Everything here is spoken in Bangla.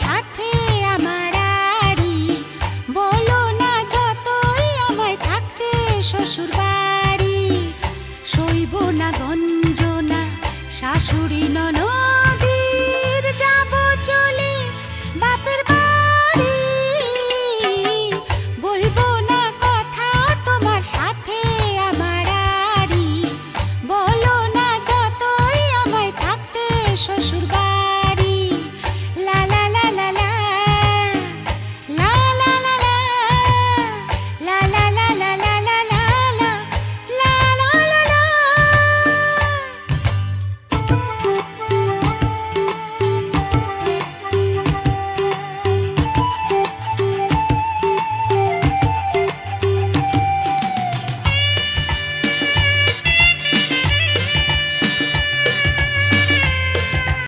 সাথে আমার আড়ি, বলো না যতই আমায় থাকতে শ্বশুর বাড়ি। সইব না গঞ্জনা শাশুড়ি ননদির, যাব চলে বাপের বাড়ি। বলবো না কথা তোমার সাথে আমার আড়ি, বলো না যতই আমায় থাকতে শ্বশুর বাড়ি।